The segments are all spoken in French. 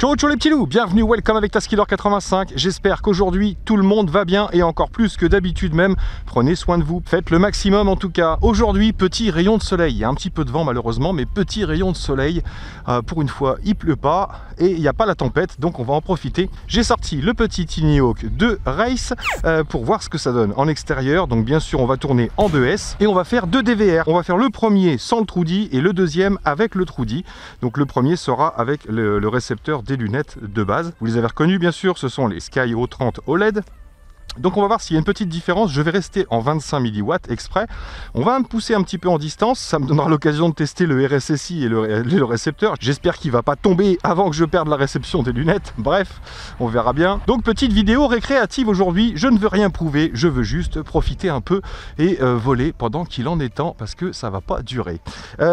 Ciao ciao les petits loups, bienvenue, welcome avec Taskiller85. J'espère qu'aujourd'hui tout le monde va bien et encore plus que d'habitude même. Prenez soin de vous, faites le maximum en tout cas. Aujourd'hui, petit rayon de soleil. Il y a un petit peu de vent malheureusement, mais petit rayon de soleil. Pour une fois, il pleut pas et il n'y a pas la tempête, donc on va en profiter. J'ai sorti le petit Tiny Hawk de Race pour voir ce que ça donne en extérieur. Donc bien sûr, on va tourner en 2S et on va faire deux DVR. On va faire le premier sans le Trou-D et le deuxième avec le Trou-D. Donc le premier sera avec le récepteur des lunettes de base. Vous les avez reconnus bien sûr, ce sont les Sky-Hero 30 OLED. Donc on va voir s'il y a une petite différence. Je vais rester en 25 mW exprès. On va me pousser un petit peu en distance. Ça me donnera l'occasion de tester le RSSI et le récepteur. J'espère qu'il ne va pas tomber avant que je perde la réception des lunettes. Bref, on verra bien. Donc petite vidéo récréative aujourd'hui. Je ne veux rien prouver. Je veux juste profiter un peu et voler pendant qu'il en est temps parce que ça ne va pas durer.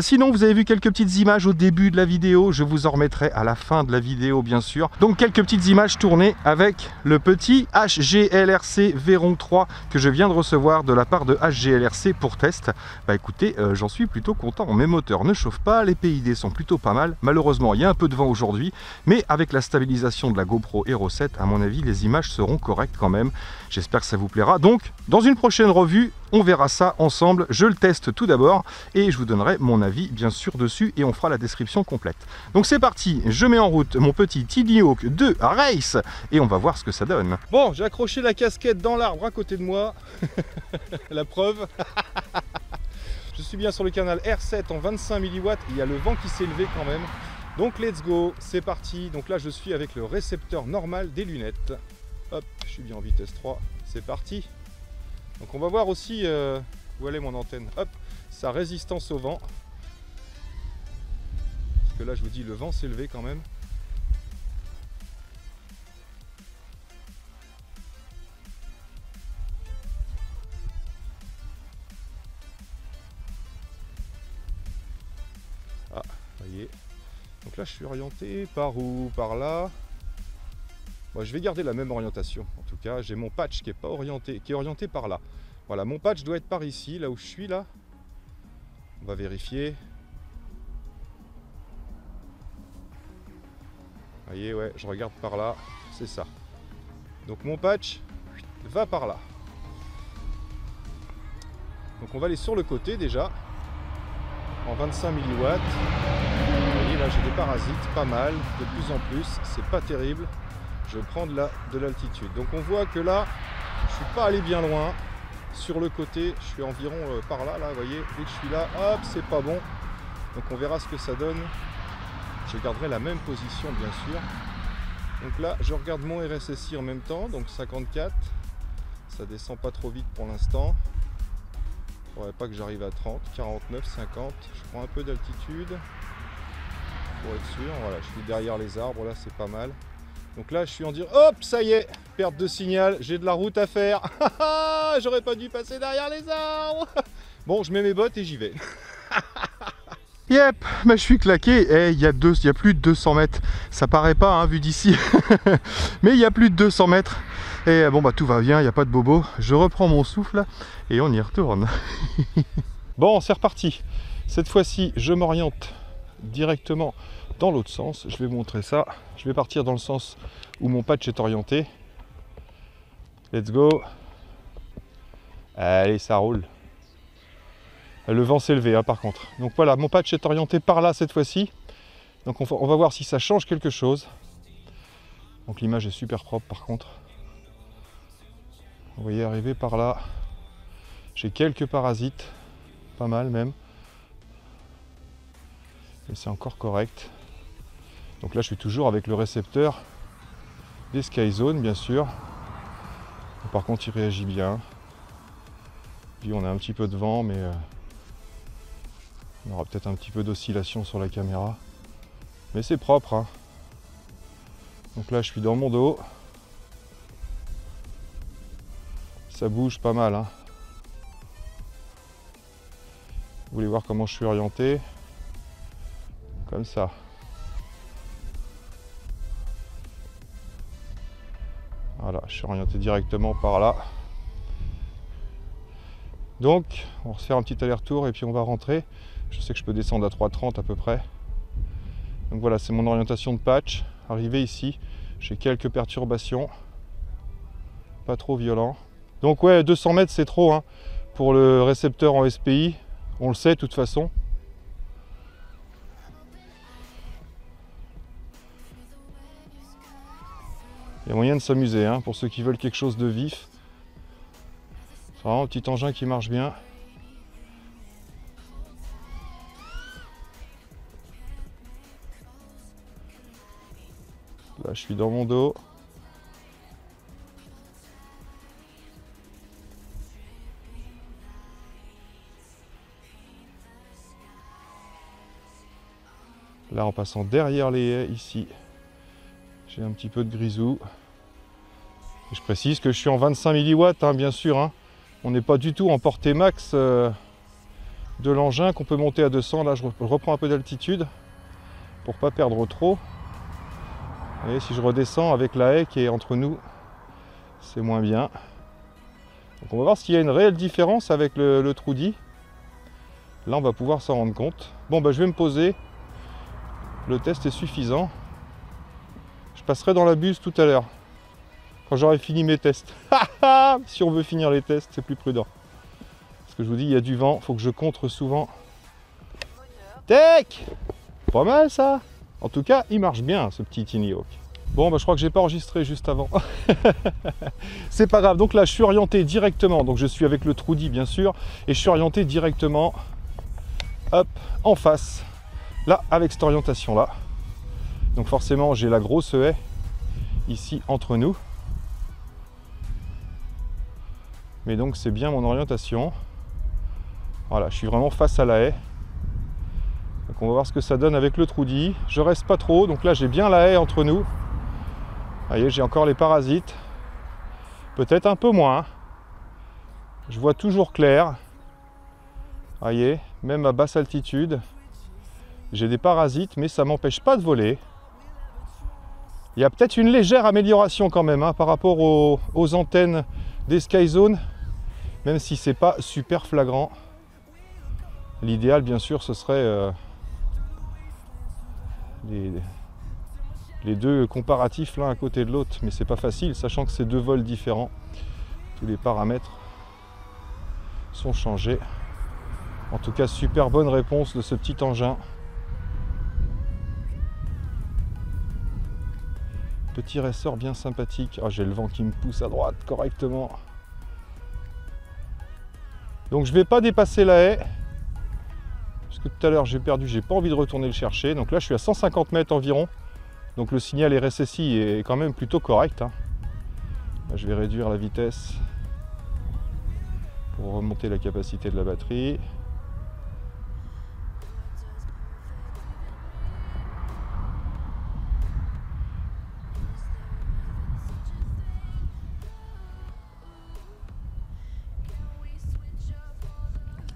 Sinon, vous avez vu quelques petites images au début de la vidéo. Je vous en remettrai à la fin de la vidéo bien sûr. Donc quelques petites images tournées avec le petit HGLRC Véron 3 que je viens de recevoir de la part de HGLRC pour test. Bah écoutez, j'en suis plutôt content. Mes moteurs ne chauffent pas, les PID sont plutôt pas mal. Malheureusement, il y a un peu de vent aujourd'hui, mais avec la stabilisation de la GoPro Hero 7, à mon avis, les images seront correctes quand même. J'espère que ça vous plaira. Donc, dans une prochaine revue, on verra ça ensemble. Je le teste tout d'abord et je vous donnerai mon avis bien sûr dessus et on fera la description complète. Donc c'est parti, je mets en route mon petit Tiny Hawk de Race et on va voir ce que ça donne. Bon, j'ai accroché la casquette dans l'arbre à côté de moi. La preuve. Je suis bien sur le canal R7 en 25 mW. Il y a le vent qui s'est levé quand même. Donc let's go, c'est parti. Donc là je suis avec le récepteur normal des lunettes. Hop, je suis bien en vitesse 3. C'est parti. Donc on va voir aussi où elle est mon antenne. Hop, sa résistance au vent. Parce que là je vous dis le vent s'est levé quand même. Ah, voyez. Donc là je suis orienté par où? Par là. Bon, je vais garder la même orientation. En tout cas, j'ai mon patch qui est pas orienté, qui est orienté par là. Voilà, mon patch doit être par ici, là où je suis là. On va vérifier. Vous voyez, ouais, je regarde par là, c'est ça. Donc mon patch va par là. Donc on va aller sur le côté déjà, en 25 mW. Vous voyez, là j'ai des parasites, pas mal, de plus en plus, c'est pas terrible. Je prends de l'altitude. Donc on voit que là, je suis pas allé bien loin. Sur le côté, je suis environ par là, vous voyez, dès que je suis là, hop, c'est pas bon. Donc on verra ce que ça donne. Je garderai la même position bien sûr. Donc là, je regarde mon RSSI en même temps, donc 54. Ça descend pas trop vite pour l'instant. Il faudrait pas que j'arrive à 30, 49, 50. Je prends un peu d'altitude pour être sûr. Voilà, je suis derrière les arbres, là c'est pas mal. Donc là je suis en dire, hop, ça y est, perte de signal, j'ai de la route à faire. J'aurais pas dû passer derrière les arbres. Bon, je mets mes bottes et j'y vais. Yep, mais je suis claqué. Et il y a plus de 200 mètres. Ça paraît pas hein, vu d'ici. Mais il y a plus de 200 mètres. Et bon bah tout va bien, il n'y a pas de bobo. Je reprends mon souffle et on y retourne. Bon, c'est reparti. Cette fois-ci, je m'oriente directement dans l'autre sens. Je vais vous montrer ça. Je vais partir dans le sens où mon patch est orienté. Let's go. Allez, ça roule. Le vent s'est levé hein, par contre. Donc voilà, mon patch est orienté par là cette fois-ci. Donc on va voir si ça change quelque chose. Donc l'image est super propre par contre. Vous voyez arriver par là. J'ai quelques parasites. Pas mal même. Mais c'est encore correct. Donc là je suis toujours avec le récepteur des Skyzone bien sûr. Par contre il réagit bien. Puis on a un petit peu de vent mais on aura peut-être un petit peu d'oscillation sur la caméra. Mais c'est propre hein. Donc là je suis dans mon dos. Ça bouge pas mal hein. Vous voulez voir comment je suis orienté? Comme ça. Voilà, je suis orienté directement par là. Donc, on va se faire un petit aller-retour et puis on va rentrer. Je sais que je peux descendre à 3,30 à peu près. Donc voilà, c'est mon orientation de patch. Arrivé ici, j'ai quelques perturbations. Pas trop violent. Donc ouais, 200 mètres c'est trop hein, pour le récepteur en SPI. On le sait de toute façon. Il y a moyen de s'amuser hein, pour ceux qui veulent quelque chose de vif. C'est vraiment un petit engin qui marche bien. Là, je suis dans mon dos. Là, en passant derrière les haies, ici, j'ai un petit peu de grisou. Et je précise que je suis en 25 mW, hein, bien sûr. Hein. On n'est pas du tout en portée max de l'engin qu'on peut monter à 200. Là, je reprends un peu d'altitude pour ne pas perdre trop. Et si je redescends avec la haie qui est entre nous, c'est moins bien. Donc on va voir s'il y a une réelle différence avec le Trudy. Là, on va pouvoir s'en rendre compte. Bon, bah, je vais me poser. Le test est suffisant. Je passerai dans la buse tout à l'heure, quand j'aurai fini mes tests. Si on veut finir les tests, c'est plus prudent. Parce que je vous dis, il y a du vent, il faut que je contre souvent. Tech! Pas mal ça! En tout cas, il marche bien ce petit Tiny Hawk. Bon, bah, je crois que j'ai pas enregistré juste avant. C'est pas grave, donc là je suis orienté directement. Donc je suis avec le Trudy bien sûr, et je suis orienté directement hop, en face. Là, avec cette orientation-là. Donc forcément, j'ai la grosse haie ici entre nous. Mais donc, c'est bien mon orientation. Voilà, je suis vraiment face à la haie. Donc on va voir ce que ça donne avec le Trudy. Je reste pas trop, donc là, j'ai bien la haie entre nous. Vous voyez, j'ai encore les parasites. Peut-être un peu moins. Je vois toujours clair. Vous voyez, même à basse altitude. J'ai des parasites, mais ça ne m'empêche pas de voler. Il y a peut-être une légère amélioration quand même hein, par rapport aux antennes des Skyzone, même si c'est pas super flagrant. L'idéal, bien sûr, ce serait les deux comparatifs l'un à côté de l'autre, mais c'est pas facile, sachant que c'est deux vols différents. Tous les paramètres sont changés. En tout cas, super bonne réponse de ce petit engin. Petit ressort bien sympathique. Oh, j'ai le vent qui me pousse à droite correctement. Donc je ne vais pas dépasser la haie. Parce que tout à l'heure j'ai perdu, j'ai pas envie de retourner le chercher. Donc là je suis à 150 mètres environ. Donc le signal RSSI est quand même plutôt correct. Hein. Là, je vais réduire la vitesse pour remonter la capacité de la batterie.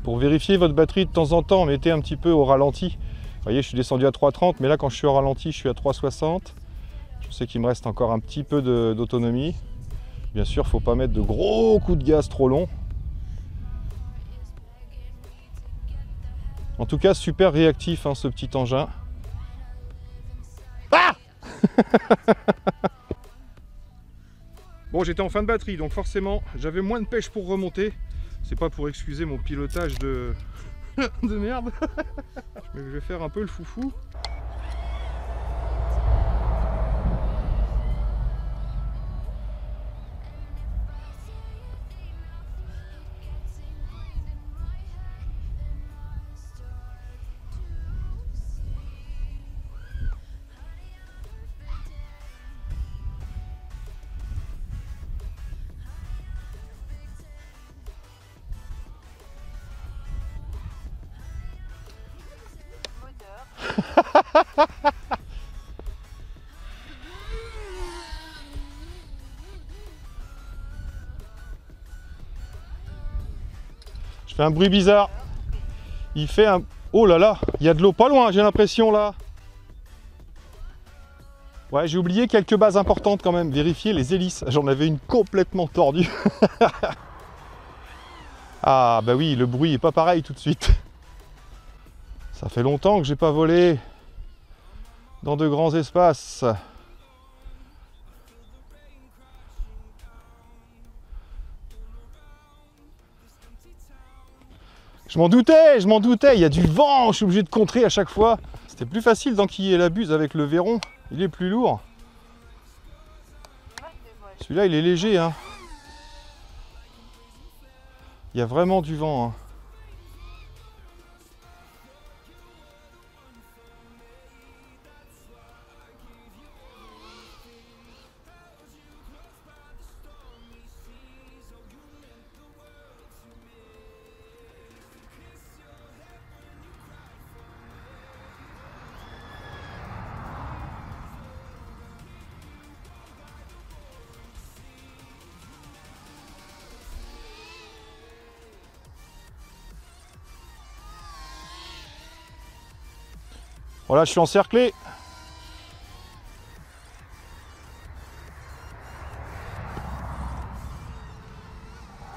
Pour vérifier votre batterie de temps en temps, mettez un petit peu au ralenti. Vous voyez, je suis descendu à 3,30, mais là quand je suis au ralenti, je suis à 3,60. Je sais qu'il me reste encore un petit peu d'autonomie. Bien sûr, il ne faut pas mettre de gros coups de gaz trop longs. En tout cas, super réactif hein, ce petit engin. Ah bon, j'étais en fin de batterie, donc forcément, j'avais moins de pêche pour remonter. C'est pas pour excuser mon pilotage de merde. Mais je vais faire un peu le foufou. Je fais un bruit bizarre. Il fait un... Oh là là, il y a de l'eau pas loin, j'ai l'impression là. Ouais, j'ai oublié quelques bases importantes quand même. Vérifier les hélices. J'en avais une complètement tordue. Ah bah oui, le bruit est pas pareil tout de suite. Ça fait longtemps que j'ai pas volé dans de grands espaces. Je m'en doutais, il y a du vent, je suis obligé de contrer à chaque fois. C'était plus facile d'enquiller la buse avec le Véron, il est plus lourd. Celui-là, il est léger, hein. Il y a vraiment du vent, hein. Voilà, je suis encerclé.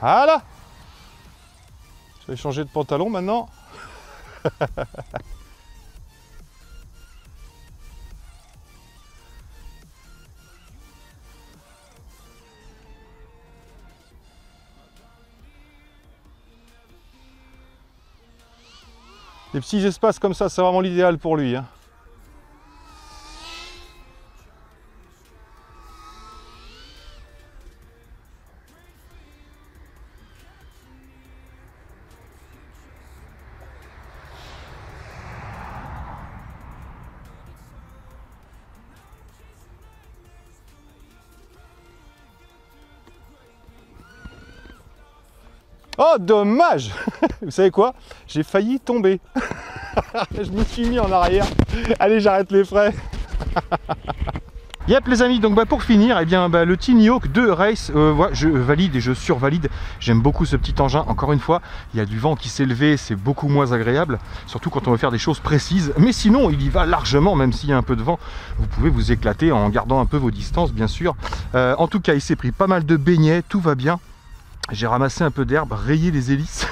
Voilà. Je vais changer de pantalon maintenant. Les petits espaces comme ça, c'est vraiment l'idéal pour lui, hein. Oh, dommage. Vous savez quoi? J'ai failli tomber. Je me suis mis en arrière. Allez, j'arrête les frais. Yep les amis, donc pour finir, eh bien, le Tiny Hawk de Race, je valide et je survalide. J'aime beaucoup ce petit engin. Encore une fois, il y a du vent qui s'est levé, c'est beaucoup moins agréable, surtout quand on veut faire des choses précises. Mais sinon, il y va largement, même s'il y a un peu de vent. Vous pouvez vous éclater en gardant un peu vos distances, bien sûr. En tout cas, il s'est pris pas mal de beignets, tout va bien. J'ai ramassé un peu d'herbe, rayé les hélices.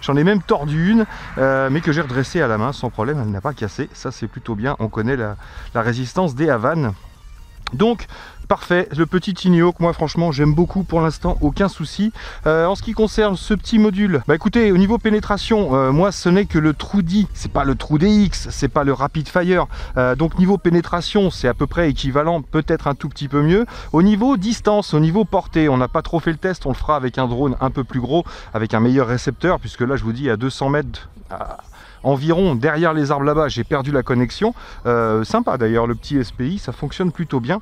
J'en ai même tordu une, mais que j'ai redressée à la main sans problème, elle n'a pas cassé. Ça, c'est plutôt bien. On connaît la résistance des Havanes. Donc, parfait, le petit Tiny Hawk, moi franchement j'aime beaucoup pour l'instant, aucun souci. En ce qui concerne ce petit module, écoutez, au niveau pénétration, moi ce n'est que le True-D, c'est pas le True-DX, c'est pas le Rapid Fire. Donc niveau pénétration, c'est à peu près équivalent, peut-être un tout petit peu mieux. Au niveau distance, au niveau portée, on n'a pas trop fait le test, on le fera avec un drone un peu plus gros, avec un meilleur récepteur, puisque là je vous dis à 200 mètres... environ derrière les arbres là-bas, j'ai perdu la connexion. Sympa d'ailleurs, le petit SPI, ça fonctionne plutôt bien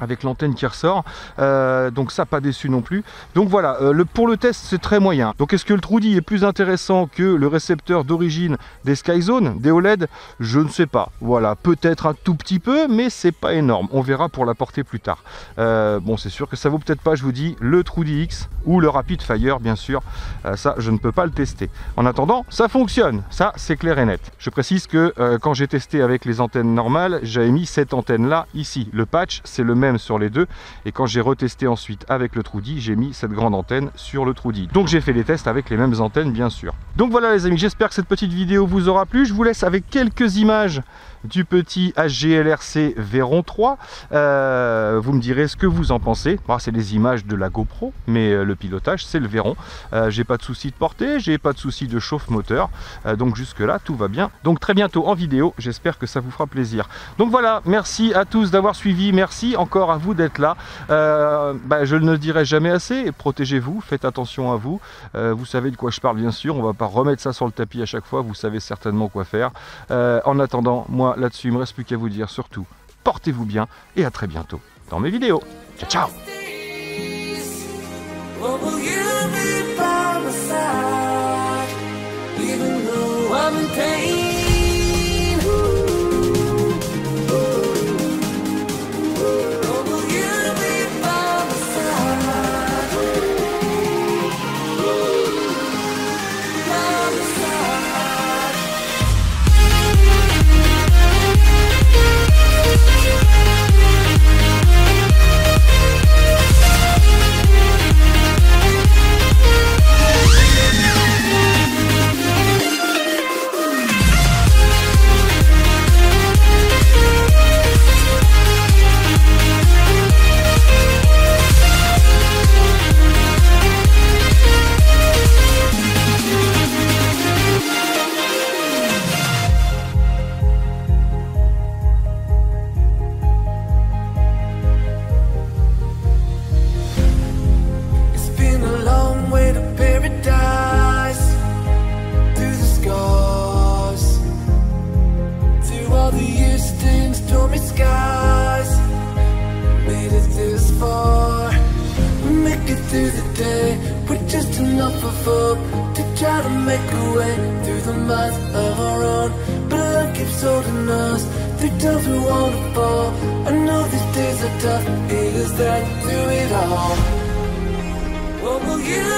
avec l'antenne qui ressort, donc ça pas déçu non plus. Donc voilà, pour le test c'est très moyen. Donc est-ce que le True-D est plus intéressant que le récepteur d'origine des Skyzone, des OLED? Je ne sais pas, voilà, peut-être un tout petit peu, mais c'est pas énorme, on verra pour la portée plus tard. Bon, c'est sûr que ça vaut peut-être pas, je vous dis, le True-DX ou le Rapid Fire bien sûr, ça je ne peux pas le tester. En attendant, ça fonctionne, ça c'est clair et net. Je précise que quand j'ai testé avec les antennes normales, j'avais mis cette antenne là ici, le patch c'est le même sur les deux, et quand j'ai retesté ensuite avec le True-D, j'ai mis cette grande antenne sur le True-D. Donc j'ai fait les tests avec les mêmes antennes bien sûr. Donc voilà les amis, j'espère que cette petite vidéo vous aura plu. Je vous laisse avec quelques images du petit HGLRC Véron 3. Vous me direz ce que vous en pensez. Bon, c'est des images de la GoPro, mais le pilotage c'est le Véron. J'ai pas de souci de portée, j'ai pas de souci de chauffe moteur, donc jusque là tout va bien. Donc très bientôt en vidéo, j'espère que ça vous fera plaisir. Donc voilà, merci à tous d'avoir suivi, merci encore à vous d'être là. Je ne le dirai jamais assez, protégez-vous, faites attention à vous. Vous savez de quoi je parle bien sûr, on va pas remettre ça sur le tapis à chaque fois, vous savez certainement quoi faire. En attendant, moi là-dessus, il me reste plus qu'à vous dire surtout, portez-vous bien et à très bientôt dans mes vidéos. Ciao, ciao. through the day with just enough of hope to try to make a way through the minds of our own. But life keeps holding us through times we wanna fall. I know these days are tough, it is that through it all. What will you